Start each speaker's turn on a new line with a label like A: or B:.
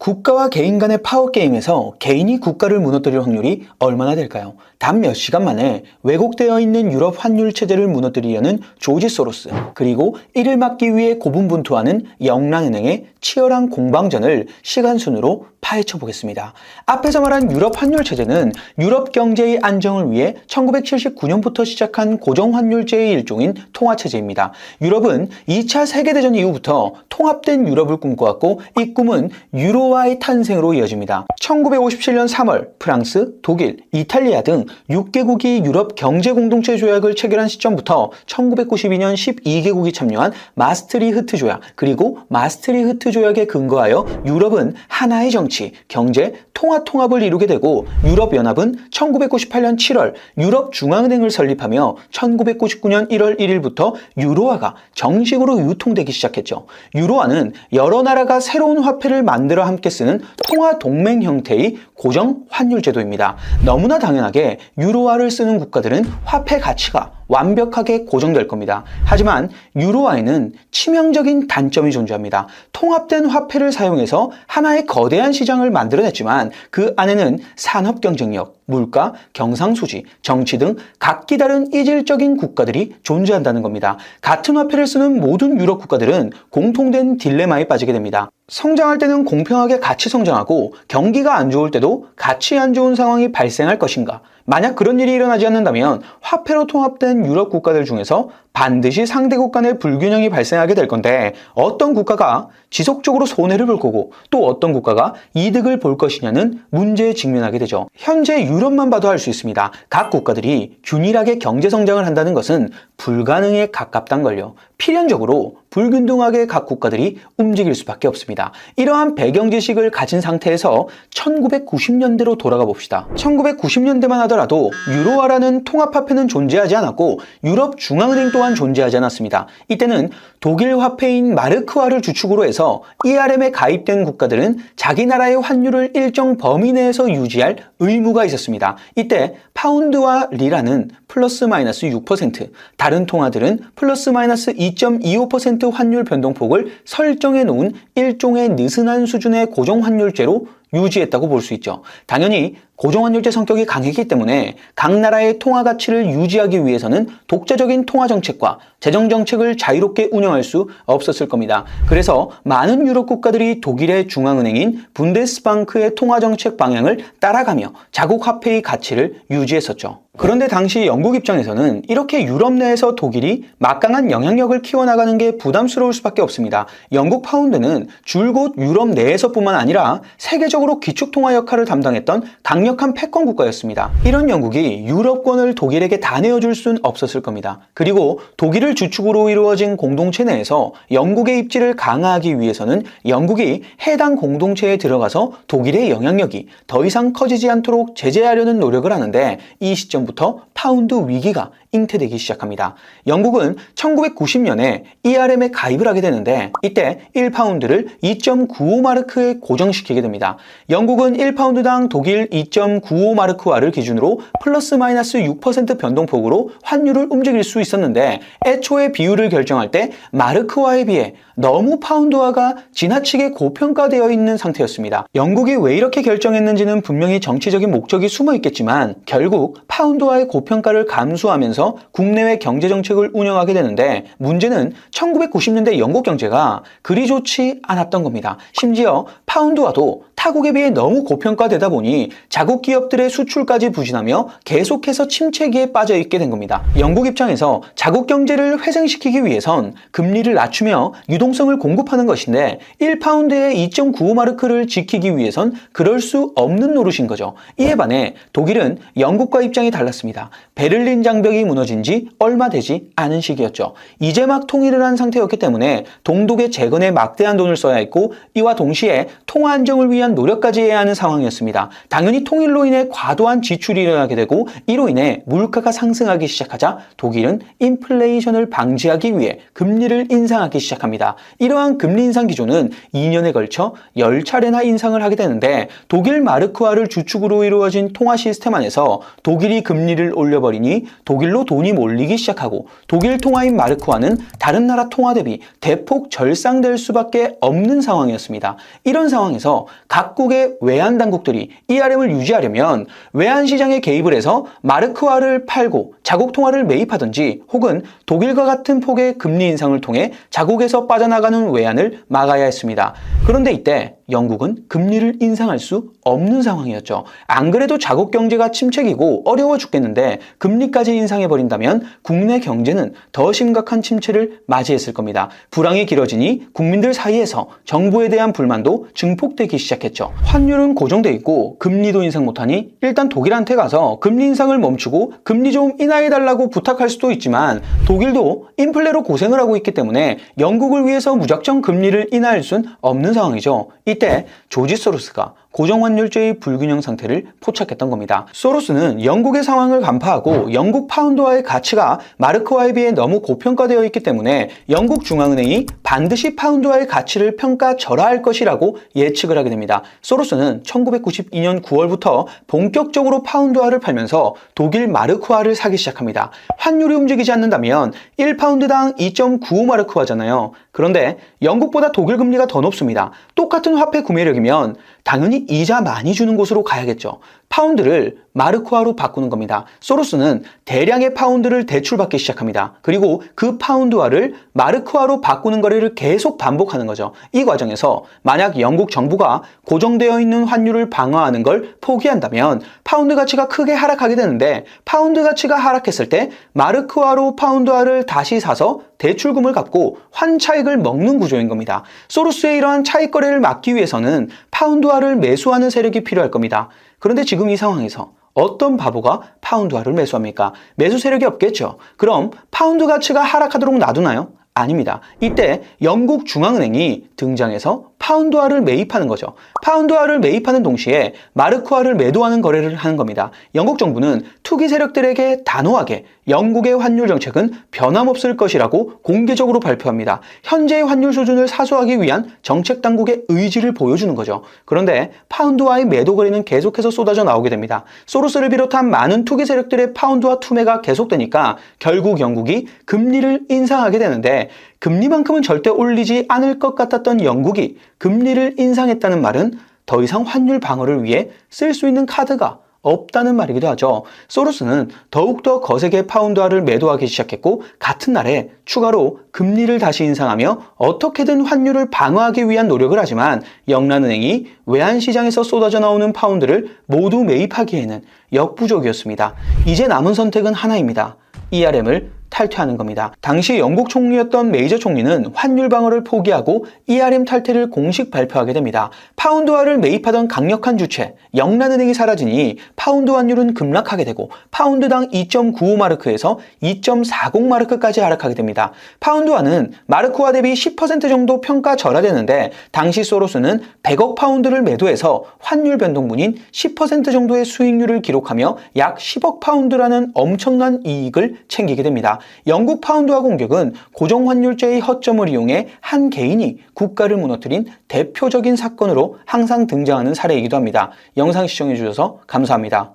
A: 국가와 개인 간의 파워게임에서 개인이 국가를 무너뜨릴 확률이 얼마나 될까요? 단 몇 시간 만에 왜곡되어 있는 유럽 환율 체제를 무너뜨리려는 조지 소로스, 그리고 이를 막기 위해 고분분투하는 영란은행의 치열한 공방전을 시간순으로 파헤쳐 보겠습니다. 앞에서 말한 유럽 환율 체제는 유럽 경제의 안정을 위해 1979년부터 시작한 고정환율제의 일종인 통화체제입니다. 유럽은 2차 세계대전 이후부터 통합된 유럽을 꿈꿔왔고 이 꿈은 유로화의 탄생으로 이어집니다. 1957년 3월 프랑스, 독일, 이탈리아 등 6개국이 유럽 경제공동체 조약을 체결한 시점부터 1992년 12개국이 참여한 마스트리흐트 조약, 그리고 마스트리흐트 조약에 근거하여 유럽은 하나의 정치, 경제, 통합을 이루게 되고 유럽연합은 1998년 7월 유럽중앙은행을 설립하며 1999년 1월 1일부터 유로화가 정식으로 유통되기 시작했죠. 유로화는 여러 나라가 새로운 화폐를 만들어 함께 쓰는 통화동맹 형태의 고정 환율 제도입니다. 너무나 당연하게 유로화를 쓰는 국가들은 화폐 가치가 완벽하게 고정될 겁니다. 하지만 유로화에는 치명적인 단점이 존재합니다. 통합된 화폐를 사용해서 하나의 거대한 시장을 만들어냈지만 그 안에는 산업 경쟁력, 물가, 경상수지, 정치 등 각기 다른 이질적인 국가들이 존재한다는 겁니다. 같은 화폐를 쓰는 모든 유럽 국가들은 공통된 딜레마에 빠지게 됩니다. 성장할 때는 공평하게 같이 성장하고 경기가 안 좋을 때도 같이 안 좋은 상황이 발생할 것인가? 만약 그런 일이 일어나지 않는다면 화폐로 통합된 유럽 국가들 중에서 반드시 상대국 간의 불균형이 발생하게 될 건데 어떤 국가가 지속적으로 손해를 볼 거고 또 어떤 국가가 이득을 볼 것이냐는 문제에 직면하게 되죠. 현재 유럽만 봐도 알 수 있습니다. 각 국가들이 균일하게 경제 성장을 한다는 것은 불가능에 가깝단 걸요. 필연적으로 불균등하게 각 국가들이 움직일 수밖에 없습니다. 이러한 배경 지식을 가진 상태에서 1990년대로 돌아가 봅시다. 1990년대만 하더라도 유로화라는 통합화폐는 존재하지 않았고 유럽 중앙은행 또한 존재하지 않았습니다. 이때는 독일 화폐인 마르크화를 주축으로 해서 ERM에 가입된 국가들은 자기 나라의 환율을 일정 범위 내에서 유지할 의무가 있었습니다. 이때 파운드와 리라는 플러스 마이너스 6%, 다른 통화들은 플러스 마이너스 2.25% 환율 변동폭을 설정해 놓은 일종의 느슨한 수준의 고정환율제로 유지했다고 볼 수 있죠. 당연히 고정환율제 성격이 강했기 때문에 각 나라의 통화 가치를 유지하기 위해서는 독자적인 통화 정책과 재정 정책을 자유롭게 운영할 수 없었을 겁니다. 그래서 많은 유럽 국가들이 독일의 중앙은행인 분데스방크의 통화 정책 방향을 따라가며 자국 화폐의 가치를 유지했었죠. 그런데 당시 영국 입장에서는 이렇게 유럽 내에서 독일이 막강한 영향력을 키워나가는 게 부담스러울 수밖에 없습니다. 영국 파운드는 줄곧 유럽 내에서뿐만 아니라 세계적으로 기축통화 역할을 담당했던 강력한 패권 국가였습니다. 이런 영국이 유럽권을 독일에게 다 내어줄 순 없었을 겁니다. 그리고 독일을 주축으로 이루어진 공동체 내에서 영국의 입지를 강화하기 위해서는 영국이 해당 공동체에 들어가서 독일의 영향력이 더 이상 커지지 않도록 제재하려는 노력을 하는데 이 시점부터 파운드 위기가 잉태되기 시작합니다. 영국은 1990년에 ERM에 가입을 하게 되는데 이때 1파운드를 2.95마르크에 고정시키게 됩니다. 영국은 1파운드당 독일 2.95마르크화를 기준으로 플러스 마이너스 6% 변동폭으로 환율을 움직일 수 있었는데 애초에 비율을 결정할 때 마르크화에 비해 너무 파운드화가 지나치게 고평가되어 있는 상태였습니다. 영국이 왜 이렇게 결정했는지는 분명히 정치적인 목적이 숨어 있겠지만 결국 파운드화의 고평가를 감수하면서 국내외 경제정책을 운영하게 되는데 문제는 1990년대 영국 경제가 그리 좋지 않았던 겁니다. 심지어 파운드화도 타국에 비해 너무 고평가되다 보니 자국 기업들의 수출까지 부진하며 계속해서 침체기에 빠져 있게 된 겁니다. 영국 입장에서 자국 경제를 회생시키기 위해선 금리를 낮추며 유동성을 공급하는 것인데 1파운드의 2.95마르크를 지키기 위해선 그럴 수 없는 노릇인 거죠. 이에 반해 독일은 영국과 입장이 달랐습니다. 베를린 장벽이 무너진 지 얼마 되지 않은 시기였죠. 이제 막 통일을 한 상태였기 때문에 동독의 재건에 막대한 돈을 써야 했고 이와 동시에 통화 안정을 위한 노력까지 해야 하는 상황이었습니다. 당연히 통일로 인해 과도한 지출이 일어나게 되고 이로 인해 물가가 상승하기 시작하자 독일은 인플레이션을 방지하기 위해 금리를 인상하기 시작합니다. 이러한 금리 인상 기조는 2년에 걸쳐 10차례나 인상을 하게 되는데 독일 마르크화를 주축으로 이루어진 통화 시스템 안에서 독일이 금리를 올려버리니 독일로 돈이 몰리기 시작하고 독일 통화인 마르크화는 다른 나라 통화 대비 대폭 절상될 수밖에 없는 상황이었습니다. 이런 상황에서 각국의 외환 당국들이 ERM을 유지하려면 외환 시장에 개입을 해서 마르크화를 팔고 자국 통화를 매입하든지 혹은 독일과 같은 폭의 금리 인상을 통해 자국에서 빠져나가는 외환을 막아야 했습니다. 그런데 이때 영국은 금리를 인상할 수 없는 상황이었죠. 안 그래도 자국 경제가 침체기고 어려워 죽겠는데 금리까지 인상해버린다면 국내 경제는 더 심각한 침체를 맞이했을 겁니다. 불황이 길어지니 국민들 사이에서 정부에 대한 불만도 증폭되기 시작했죠. 환율은 고정돼 있고 금리도 인상 못하니 일단 독일한테 가서 금리 인상을 멈추고 금리 좀 인하해달라고 부탁할 수도 있지만 독일도 인플레로 고생을 하고 있기 때문에 영국을 위해서 무작정 금리를 인하할 순 없는 상황이죠. 이때 조지 소로스가 고정환율제의 불균형 상태를 포착했던 겁니다. 소로스는 영국의 상황을 간파하고 영국 파운드화의 가치가 마르크화에 비해 너무 고평가되어 있기 때문에 영국 중앙은행이 반드시 파운드화의 가치를 평가절하할 것이라고 예측을 하게 됩니다. 소로스는 1992년 9월부터 본격적으로 파운드화를 팔면서 독일 마르크화를 사기 시작합니다. 환율이 움직이지 않는다면 1파운드당 2.95마르크화잖아요. 그런데 영국보다 독일 금리가 더 높습니다. 똑같은 화폐 구매력이면 당연히 이자 많이 주는 곳으로 가야겠죠. 파운드를 마르크화로 바꾸는 겁니다. 소로스는 대량의 파운드를 대출받기 시작합니다. 그리고 그 파운드화를 마르크화로 바꾸는 거래를 계속 반복하는 거죠. 이 과정에서 만약 영국 정부가 고정되어 있는 환율을 방어하는 걸 포기한다면 파운드 가치가 크게 하락하게 되는데 파운드 가치가 하락했을 때 마르크화로 파운드화를 다시 사서 대출금을 갚고 환차익을 먹는 구조인 겁니다. 소로스의 이러한 차익 거래를 막기 위해서는 파운드화를 매수하는 세력이 필요할 겁니다. 그런데 지금 이 상황에서 어떤 바보가 파운드화를 매수합니까? 매수 세력이 없겠죠. 그럼 파운드 가치가 하락하도록 놔두나요? 아닙니다. 이때 영국 중앙은행이 등장해서 파운드화를 매입하는 거죠. 파운드화를 매입하는 동시에 마르크화를 매도하는 거래를 하는 겁니다. 영국 정부는 투기 세력들에게 단호하게 영국의 환율 정책은 변함없을 것이라고 공개적으로 발표합니다. 현재의 환율 수준을 사수하기 위한 정책 당국의 의지를 보여주는 거죠. 그런데 파운드화의 매도 거래는 계속해서 쏟아져 나오게 됩니다. 소로스를 비롯한 많은 투기 세력들의 파운드화 투매가 계속되니까 결국 영국이 금리를 인상하게 되는데 금리만큼은 절대 올리지 않을 것 같았던 영국이 금리를 인상했다는 말은 더 이상 환율 방어를 위해 쓸 수 있는 카드가 없다는 말이기도 하죠. 소로스는 더욱더 거세게 파운드화를 매도하기 시작했고 같은 날에 추가로 금리를 다시 인상하며 어떻게든 환율을 방어하기 위한 노력을 하지만 영란은행이 외환시장에서 쏟아져 나오는 파운드를 모두 매입하기에는 역부족이었습니다. 이제 남은 선택은 하나입니다. ERM을 탈퇴하는 겁니다. 당시 영국 총리였던 메이저 총리는 환율 방어를 포기하고 ERM 탈퇴를 공식 발표하게 됩니다. 파운드화를 매입하던 강력한 주체 영란은행이 사라지니 파운드 환율은 급락하게 되고 파운드당 2.95마르크에서 2.40마르크까지 하락하게 됩니다. 파운드화는 마르크화 대비 10% 정도 평가 절하되는데 당시 소로스는 100억 파운드를 매도해서 환율 변동분인 10% 정도의 수익률을 기록하며 약 10억 파운드라는 엄청난 이익을 챙기게 됩니다. 영국 파운드화 공격은 고정환율제의 허점을 이용해 한 개인이 국가를 무너뜨린 대표적인 사건으로 항상 등장하는 사례이기도 합니다. 영상 시청해주셔서 감사합니다.